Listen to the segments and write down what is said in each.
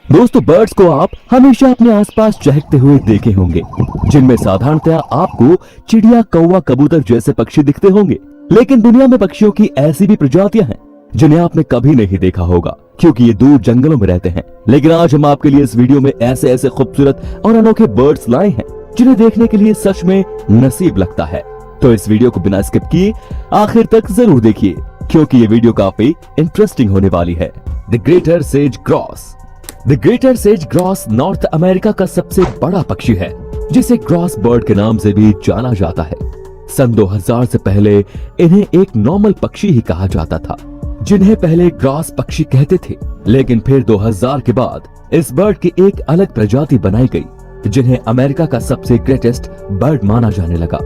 दोस्तों, बर्ड्स को आप हमेशा अपने आसपास चहकते हुए देखे होंगे, जिनमें साधारणतया आपको चिड़िया, कौवा, कबूतर जैसे पक्षी दिखते होंगे। लेकिन दुनिया में पक्षियों की ऐसी भी प्रजातियां हैं जिन्हें आपने कभी नहीं देखा होगा, क्योंकि ये दूर जंगलों में रहते हैं। लेकिन आज हम आपके लिए इस वीडियो में ऐसे ऐसे खूबसूरत और अनोखे बर्ड्स लाए हैं जिन्हें देखने के लिए सच में नसीब लगता है। तो इस वीडियो को बिना स्किप किए आखिर तक जरूर देखिए, क्योंकि ये वीडियो काफी इंटरेस्टिंग होने वाली है। The greater says gross. The greater says gross north America का सबसे बड़ा पक्षी है, जिसे ग्रॉस बर्ड के नाम से भी जाना जाता है। सन 2000 से पहले इन्हें एक नॉर्मल पक्षी ही कहा जाता था, जिन्हें पहले ग्रॉस पक्षी कहते थे। लेकिन फिर 2000 के बाद इस बर्ड की एक अलग प्रजाति बनाई गई, जिन्हें अमेरिका का सबसे ग्रेटेस्ट बर्ड माना जाने लगा।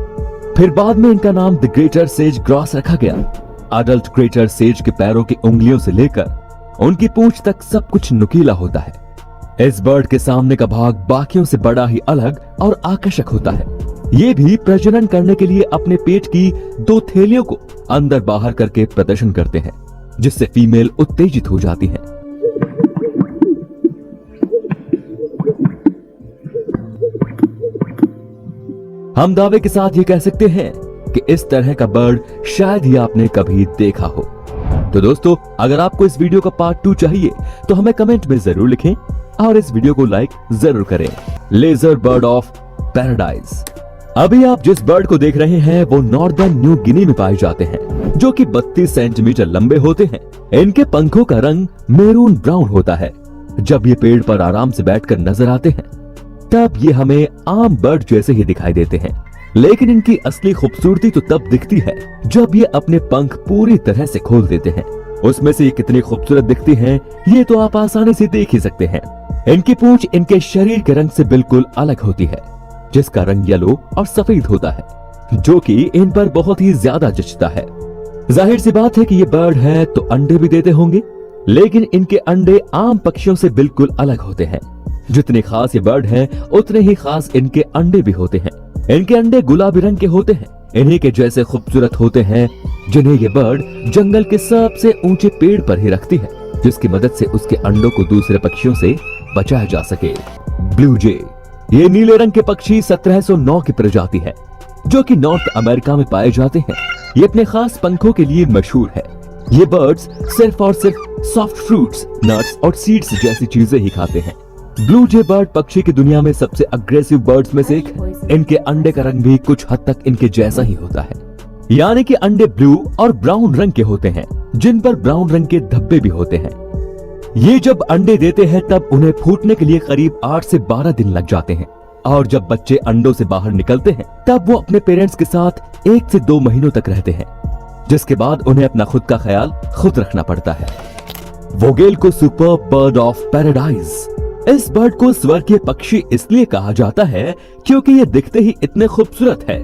फिर बाद में इनका नाम द ग्रेटर सेज ग्रॉस रखा गया। अडल्ट ग्रेटर सेज के पैरों की उंगलियों से लेकर उनकी पूंछ तक सब कुछ नुकीला होता है। इस बर्ड के सामने का भाग बाकियों से बड़ा ही अलग और आकर्षक होता है। ये भी प्रजनन करने के लिए अपने पेट की 2 थैलियों को अंदर बाहर करके प्रदर्शन करते हैं, जिससे फीमेल उत्तेजित हो जाती है। हम दावे के साथ ये कह सकते हैं कि इस तरह का बर्ड शायद ही आपने कभी देखा हो। तो दोस्तों, अगर आपको इस वीडियो का पार्ट 2 चाहिए तो हमें कमेंट में जरूर लिखें और इस वीडियो को लाइक जरूर करें। Lesser bird of paradise. अभी आप जिस बर्ड को देख रहे हैं वो नॉर्दर्न न्यू गिनी में पाए जाते हैं, जो कि 32 सेंटीमीटर लंबे होते हैं। इनके पंखों का रंग मैरून ब्राउन होता है। जब ये पेड़ पर आराम से बैठकर नजर आते हैं तब ये हमें आम बर्ड जैसे ही दिखाई देते हैं, लेकिन इनकी असली खूबसूरती तो तब दिखती है जब ये अपने पंख पूरी तरह से खोल देते हैं। उसमें से ये कितनी खूबसूरत दिखती हैं, ये तो आप आसानी से देख ही सकते हैं। इनकी पूंछ इनके शरीर के रंग से बिल्कुल अलग होती है, जिसका रंग येलो और सफेद होता है, जो कि इन पर बहुत ही ज्यादा जचता है। जाहिर सी बात है कि ये बर्ड है तो अंडे भी देते होंगे, लेकिन इनके अंडे आम पक्षियों से बिल्कुल अलग होते हैं। जितने खास ये बर्ड हैं, उतने ही खास इनके अंडे भी होते हैं। इनके अंडे गुलाबी रंग के होते हैं, इन्हीं के जैसे खूबसूरत होते हैं, जिन्हें ये बर्ड जंगल के सबसे ऊंचे पेड़ पर ही रखती है, जिसकी मदद से उसके अंडों को दूसरे पक्षियों से बचाया जा सके। ब्लू जे। ये नीले रंग के पक्षी 1709 की प्रजाति है, जो कि नॉर्थ अमेरिका में पाए जाते हैं। ये अपने खास पंखों के लिए मशहूर है। ये बर्ड्स सिर्फ और सिर्फ सॉफ्ट फ्रूट्स, नट्स और सीड्स जैसी चीजें ही खाते हैं। ब्लू जे बर्ड पक्षी की दुनिया में सबसे अग्रेसिव बर्ड्स में से एक है। इनके अंडे का रंग भी कुछ हद तक इनके जैसा ही होता है, यानी कि अंडे ब्लू और ब्राउन रंग के होते हैं, जिन पर ब्राउन रंग के धब्बे भी होते हैं। ये जब अंडे देते हैं तब उन्हें फूटने के लिए करीब 8 से 12 दिन लग जाते हैं, और जब बच्चे अंडों से बाहर निकलते हैं तब वो अपने पेरेंट्स के साथ 1 से 2 महीनों तक रहते हैं, जिसके बाद उन्हें अपना खुद का ख्याल खुद रखना पड़ता है। वोगेल को सुपर्ब बर्ड ऑफ पैराडाइज। इस बर्ड को स्वर्गीय पक्षी इसलिए कहा जाता है क्योंकि ये दिखते ही इतने खूबसूरत है।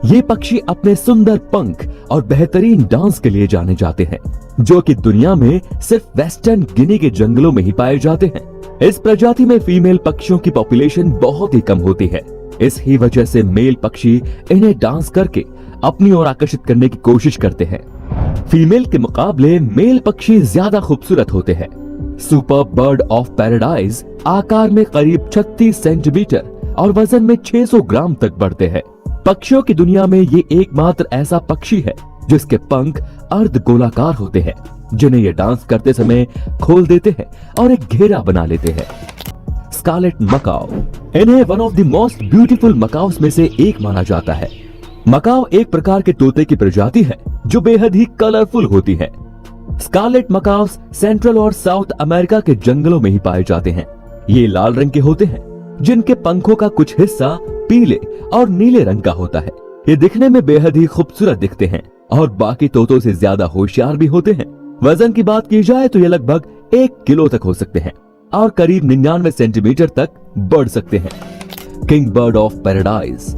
ये पक्षी अपने सुंदर पंख और बेहतरीन डांस के लिए जाने जाते हैं, जो कि दुनिया में सिर्फ वेस्टर्न गिनी के जंगलों में ही पाए जाते हैं। इस प्रजाति में फीमेल पक्षियों की पॉपुलेशन बहुत ही कम होती है। इस ही वजह से मेल पक्षी इन्हें डांस करके अपनी ओर आकर्षित करने की कोशिश करते हैं। फीमेल के मुकाबले मेल पक्षी ज्यादा खूबसूरत होते हैं। सुपर्ब बर्ड ऑफ पैराडाइज आकार में करीब 36 सेंटीमीटर और वजन में 600 ग्राम तक बढ़ते हैं। पक्षियों की दुनिया में ये एकमात्र ऐसा पक्षी है जिसके पंख अर्ध गोलाकार होते हैं, जिन्हें ये डांस करते समय खोल देते हैं और एक घेरा बना लेते हैं। Scarlet macaw. इन्हें one of the most beautiful macaws में से एक माना जाता है। मकाओ एक प्रकार के तोते की प्रजाति है जो बेहद ही कलरफुल होती है। स्कारलेट मकाओस सेंट्रल और साउथ अमेरिका के जंगलों में ही पाए जाते हैं। ये लाल रंग के होते हैं, जिनके पंखों का कुछ हिस्सा पीले और नीले रंग का होता है। ये दिखने में बेहद ही खूबसूरत दिखते हैं और बाकी तोतों से ज्यादा होशियार भी होते हैं। वजन की बात की जाए तो ये लगभग 1 किलो तक हो सकते हैं और करीब 99 सेंटीमीटर तक बढ़ सकते हैं। King bird of paradise.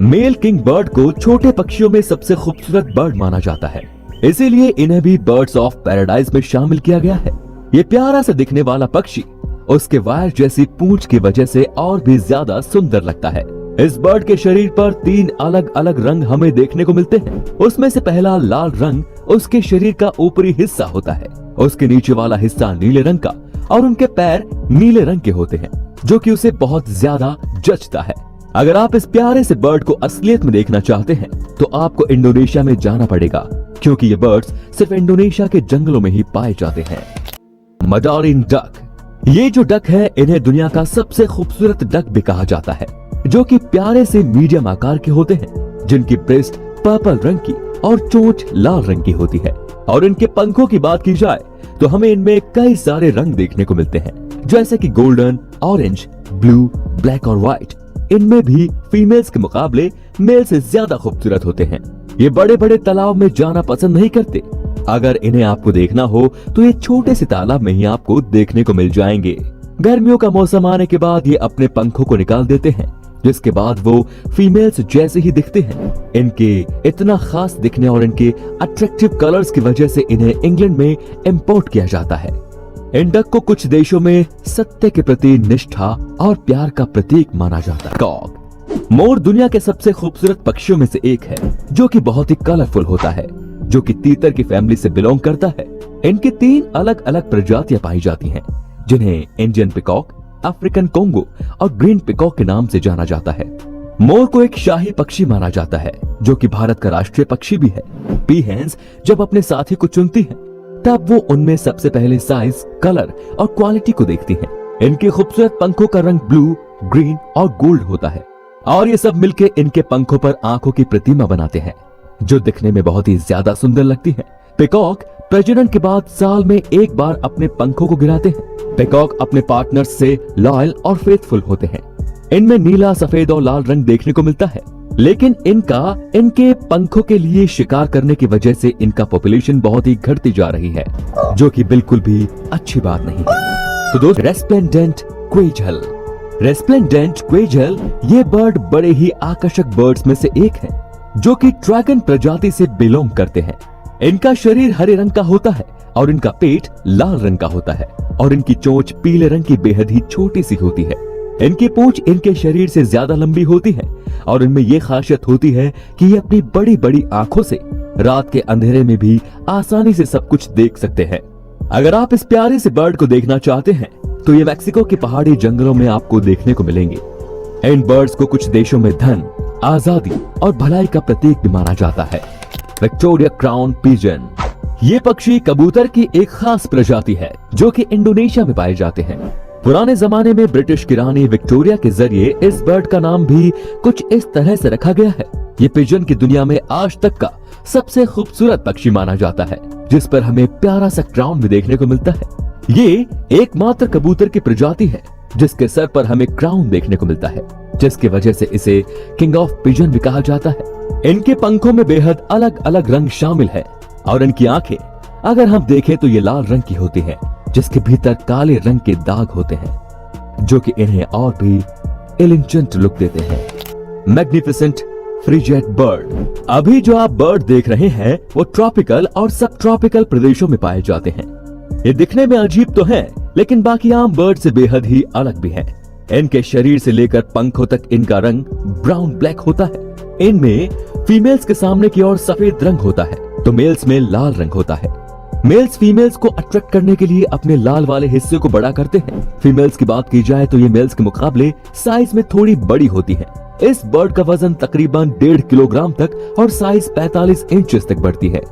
Male king bird को छोटे पक्षियों में सबसे खूबसूरत बर्ड माना जाता है, इसीलिए इन्हें भी बर्ड्स ऑफ पैराडाइज में शामिल किया गया है। ये प्यारा सा दिखने वाला पक्षी उसके वायर जैसी पूंछ की वजह से और भी ज्यादा सुंदर लगता है। इस बर्ड के शरीर पर 3 अलग अलग रंग हमें देखने को मिलते हैं। उसमें से पहला लाल रंग उसके शरीर का ऊपरी हिस्सा होता है, उसके नीचे वाला हिस्सा नीले रंग का और उनके पैर नीले रंग के होते हैं, जो कि उसे बहुत ज्यादा जचता है। अगर आप इस प्यारे से बर्ड को असलियत में देखना चाहते हैं तो आपको इंडोनेशिया में जाना पड़ेगा, क्योंकि ये बर्ड्स सिर्फ इंडोनेशिया के जंगलों में ही पाए जाते हैं। मडारिन डक, ये जो डक है इन्हें दुनिया का सबसे खूबसूरत डक भी कहा जाता है, जो कि प्यारे से मीडियम आकार के होते हैं, जिनकी ब्रेस्ट पर्पल रंग की और चोंच लाल रंग की होती है। और इनके पंखों की बात की जाए तो हमें इनमें कई सारे रंग देखने को मिलते हैं, जैसे कि गोल्डन, ऑरेंज, ब्लू, ब्लैक और व्हाइट। इनमें भी फीमेल्स के मुकाबले मेल से ज्यादा खूबसूरत होते हैं। ये बड़े बड़े तालाब में जाना पसंद नहीं करते। अगर इन्हें आपको देखना हो तो ये छोटे से तालाब में ही आपको देखने को मिल जाएंगे। गर्मियों का मौसम आने के बाद ये अपने पंखों को निकाल देते हैं, जिसके बाद वो फीमेल्स जैसे ही दिखते हैं। इनके इतना खास दिखने और इनके अट्रैक्टिव कलर्स की वजह से इन्हें इंग्लैंड में इंपोर्ट किया जाता है। इन डक को कुछ देशों में सत्य के प्रति निष्ठा और प्यार का प्रतीक माना जाता है। कॉक, मोर दुनिया के सबसे खूबसूरत पक्षियों में से एक है, जो कि बहुत ही कलरफुल होता है, जो कि तीतर की फैमिली से बिलोंग करता है। इनकी 3 अलग अलग प्रजातियां पाई जाती हैं, जिन्हें इंडियन पिकॉक, अफ्रीकन कोंगो और ग्रीन पिकॉक के नाम से जाना जाता है। मोर को एक शाही पक्षी माना जाता है, जो कि भारत का राष्ट्रीय पक्षी भी है। पीहेंस जब अपने साथी को चुनती है तब वो उनमें सबसे पहले साइज, कलर और क्वालिटी को देखती हैं। इनके खूबसूरत पंखों का रंग ब्लू, ग्रीन और गोल्ड होता है, और ये सब मिलके इनके पंखों पर आंखों की प्रतिमा बनाते हैं, जो दिखने में बहुत ही ज्यादा सुंदर लगती है। पिकॉक प्रजनन के बाद साल में एक बार अपने पंखों को गिराते हैं। पिकॉक अपने पार्टनर्स से लॉयल और फेथफुल होते हैं। इनमें नीला, सफेद और लाल रंग देखने को मिलता है, लेकिन इनके पंखों के लिए शिकार करने की वजह से इनका पॉपुलेशन बहुत ही घटती जा रही है, जो कि बिल्कुल भी अच्छी बात नहीं है। तो दोस्त, रेस्प्लेंडेंट क्वेजल। रेस्प्लेंडेंट क्वेजल ये बर्ड बड़े ही आकर्षक बर्ड्स में से एक है, जो कि ड्रैगन प्रजाति से बिलोंग करते हैं। इनका शरीर हरे रंग का होता है और इनका पेट लाल रंग का होता है, और इनकी चोंच पीले रंग की बेहद ही छोटी सी होती है। इनकी पूंछ इनके शरीर से ज्यादा लंबी होती है, और इनमें ये खासियत होती है कि ये अपनी बड़ी बड़ी आंखों से रात के अंधेरे में भी आसानी से सब कुछ देख सकते हैं। अगर आप इस प्यारे से बर्ड को देखना चाहते हैं तो ये मैक्सिको के पहाड़ी जंगलों में आपको देखने को मिलेंगे। इन बर्ड्स को कुछ देशों में धन, आजादी और भलाई का प्रतीक भी माना जाता है। विक्टोरिया क्राउन पिजन, ये पक्षी कबूतर की एक खास प्रजाति है, जो कि इंडोनेशिया में पाए जाते हैं। पुराने जमाने में ब्रिटिश की रानी विक्टोरिया के जरिए इस बर्ड का नाम भी कुछ इस तरह से रखा गया है। ये पिजन की दुनिया में आज तक का सबसे खूबसूरत पक्षी माना जाता है, जिस पर हमें प्यारा सा क्राउन भी देखने को मिलता है। ये एकमात्र कबूतर की प्रजाति है जिसके सर पर हमें क्राउन देखने को मिलता है, जिसकी वजह से इसे किंग ऑफ पिजन भी कहा जाता है। इनके पंखों में बेहद अलग अलग रंग शामिल है, और इनकी आंखें अगर हम देखें तो ये लाल रंग की होती है, जिसके भीतर काले रंग के दाग होते हैं, जो कि इन्हें और भी एलिगेंट लुक देते हैं। मैग्निफिसेंट फ्रिजेट बर्ड, अभी जो आप बर्ड देख रहे हैं वो ट्रॉपिकल और सब ट्रॉपिकल प्रदेशों में पाए जाते हैं। ये दिखने में अजीब तो है, लेकिन बाकी आम बर्ड से बेहद ही अलग भी है। इनके शरीर से लेकर पंखों तक इनका रंग ब्राउन ब्लैक होता है। इनमें फीमेल्स के सामने की ओर सफेद रंग होता है, तो मेल्स में लाल रंग होता है। मेल्स फीमेल्स को अट्रैक्ट करने के लिए अपने लाल वाले हिस्से को बड़ा करते हैं। फीमेल्स की बात की जाए तो ये मेल्स के मुकाबले साइज में थोड़ी बड़ी होती है। इस बर्ड का वजन तकरीबन 1.5 किलोग्राम तक और साइज 45 इंचेस तक बढ़ती है।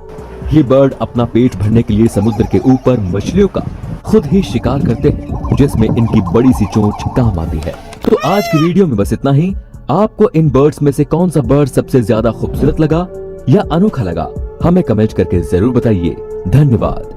ये बर्ड अपना पेट भरने के लिए समुद्र के ऊपर मछलियों का खुद ही शिकार करते हैं, जिसमें इनकी बड़ी सी चोंच काम आती है। तो आज की वीडियो में बस इतना ही। आपको इन बर्ड्स में से कौन सा बर्ड सबसे ज्यादा खूबसूरत लगा या अनोखा लगा, हमें कमेंट करके जरूर बताइए। धन्यवाद।